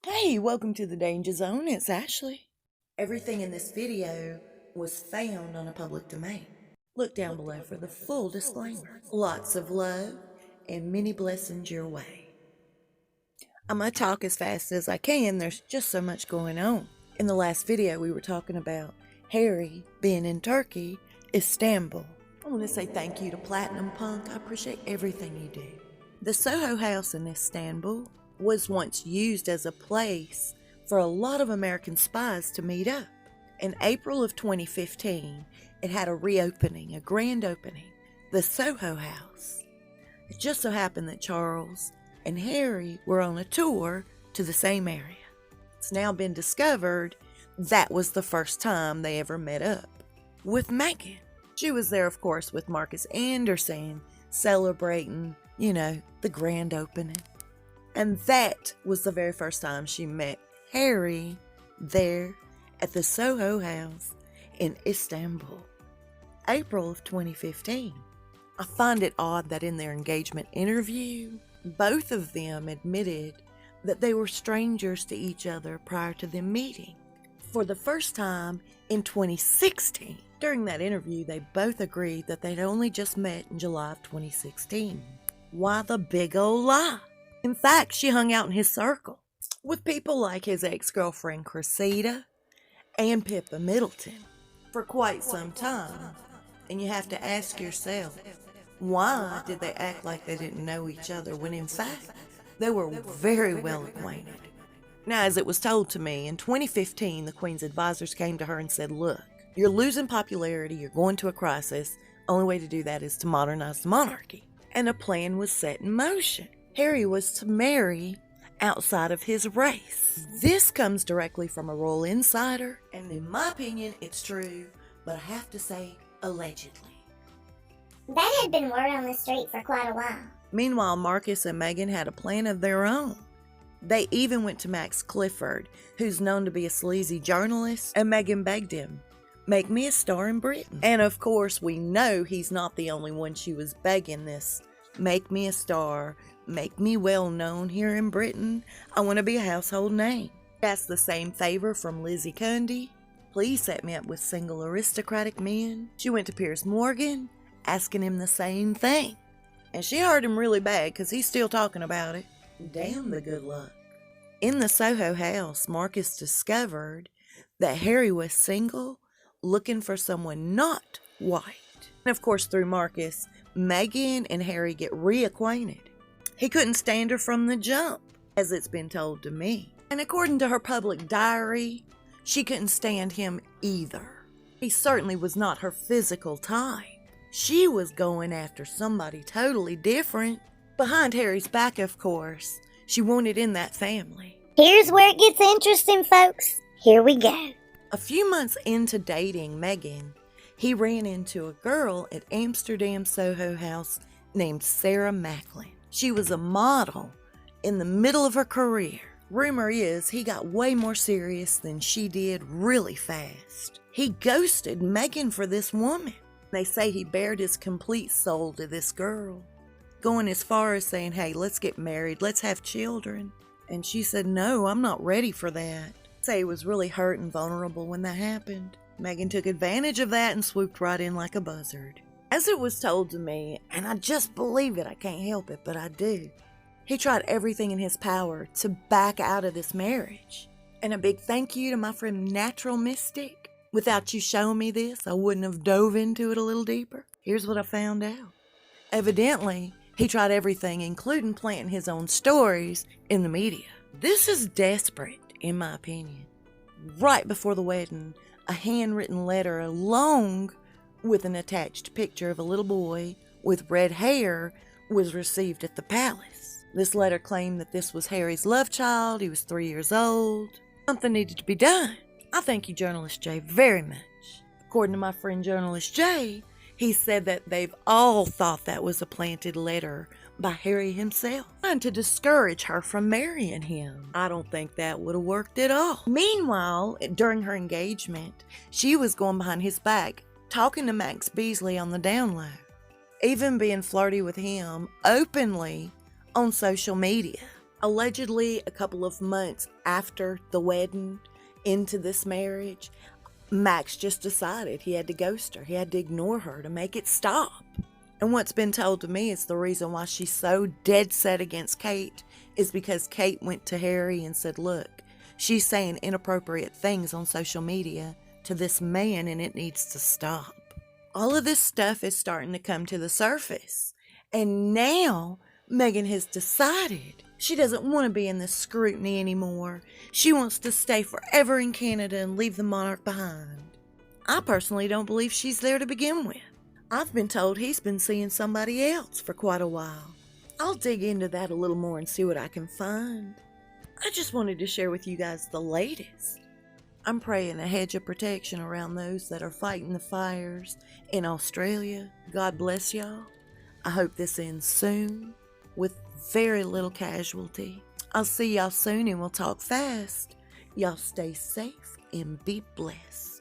Hey, welcome to the Danger Zone. It's Ashley. Everything in this video was found on a public domain. Look down below for the full disclaimer. Lots of love and many blessings your way. I'm going to talk as fast as I can. There's just so much going on. In the last video, we were talking about Harry being in Turkey, Istanbul. I want to say thank you to Platinum Punk. I appreciate everything you do. The Soho House in Istanbul was once used as a place for a lot of American spies to meet up. In April of 2015, it had a reopening, a grand opening, the Soho House. It just so happened that Charles and Harry were on a tour to the same area. It's now been discovered that was the first time they ever met up with Meghan. She was there, of course, with Marcus Anderson, celebrating, the grand opening. And that was the very first time she met Harry there at the Soho House in Istanbul. April of 2015. I find it odd that in their engagement interview, both of them admitted that they were strangers to each other prior to them meeting. For the first time in 2016. During that interview, they both agreed that they'd only just met in July of 2016. Why the big old lie? In fact, she hung out in his circle with people like his ex-girlfriend Cressida and Pippa Middleton for quite some time. And you have to ask yourself, why did they act like they didn't know each other when in fact they were very well acquainted? Now, as it was told to me, in 2015, the Queen's advisors came to her and said, look, you're losing popularity, you're going to a crisis. Only way to do that is to modernize the monarchy. And a plan was set in motion. Harry was to marry outside of his race. This comes directly from a royal insider, and in my opinion, it's true, but I have to say, allegedly. That had been word on the street for quite a while. Meanwhile, Marcus and Meghan had a plan of their own. They even went to Max Clifford, who's known to be a sleazy journalist, and Meghan begged him, make me a star in Britain. And of course, we know he's not the only one she was begging this. Make me a star, make me well known here in Britain. I want to be a household name. Asked the same favor from Lizzie Cundy. Please set me up with single aristocratic men. She went to Piers Morgan, asking him the same thing. And she hurt him really bad because he's still talking about it. Damn the good luck. In the Soho House, Marcus discovered that Harry was single, looking for someone not white. And of course, through Marcus, Meghan and Harry get reacquainted. He couldn't stand her from the jump, as it's been told to me. And according to her public diary, she couldn't stand him either. He certainly was not her physical type. She was going after somebody totally different. Behind Harry's back, of course, she wanted in that family. Here's where it gets interesting, folks. Here we go. A few months into dating Meghan, he ran into a girl at Amsterdam Soho House named Sarah Macklin. She was a model in the middle of her career. Rumor is he got way more serious than she did really fast. He ghosted Meghan for this woman. They say he bared his complete soul to this girl, going as far as saying, hey, let's get married, let's have children. And she said, no, I'm not ready for that. Say he was really hurt and vulnerable when that happened. Meghan took advantage of that and swooped right in like a buzzard. As it was told to me, and I just believe it, I can't help it, but I do. He tried everything in his power to back out of this marriage. And a big thank you to my friend Natural Mystic. Without you showing me this, I wouldn't have dove into it a little deeper. Here's what I found out. Evidently, he tried everything, including planting his own stories in the media. This is desperate, in my opinion. Right before the wedding, a handwritten letter along with an attached picture of a little boy with red hair was received at the palace. This letter claimed that this was Harry's love child. He was 3 years old. Something needed to be done. I thank you, Journalist Jay, very much. According to my friend Journalist Jay, he said that they've all thought that was a planted letter by Harry himself, trying to discourage her from marrying him. I don't think that would have worked at all. Meanwhile, during her engagement, she was going behind his back, talking to Max Beasley on the down low, even being flirty with him openly on social media. Allegedly, a couple of months after the wedding, into this marriage, Max just decided he had to ghost her. He had to ignore her to make it stop. And what's been told to me is the reason why she's so dead set against Kate is because Kate went to Harry and said, look, she's saying inappropriate things on social media to this man and it needs to stop. All of this stuff is starting to come to the surface. And now Megan has decided she doesn't want to be in this scrutiny anymore. She wants to stay forever in Canada and leave the monarch behind. I personally don't believe she's there to begin with. I've been told he's been seeing somebody else for quite a while. I'll dig into that a little more and see what I can find. I just wanted to share with you guys the latest. I'm praying a hedge of protection around those that are fighting the fires in Australia. God bless y'all. I hope this ends soon with very little casualty. I'll see y'all soon and we'll talk fast. Y'all stay safe and be blessed.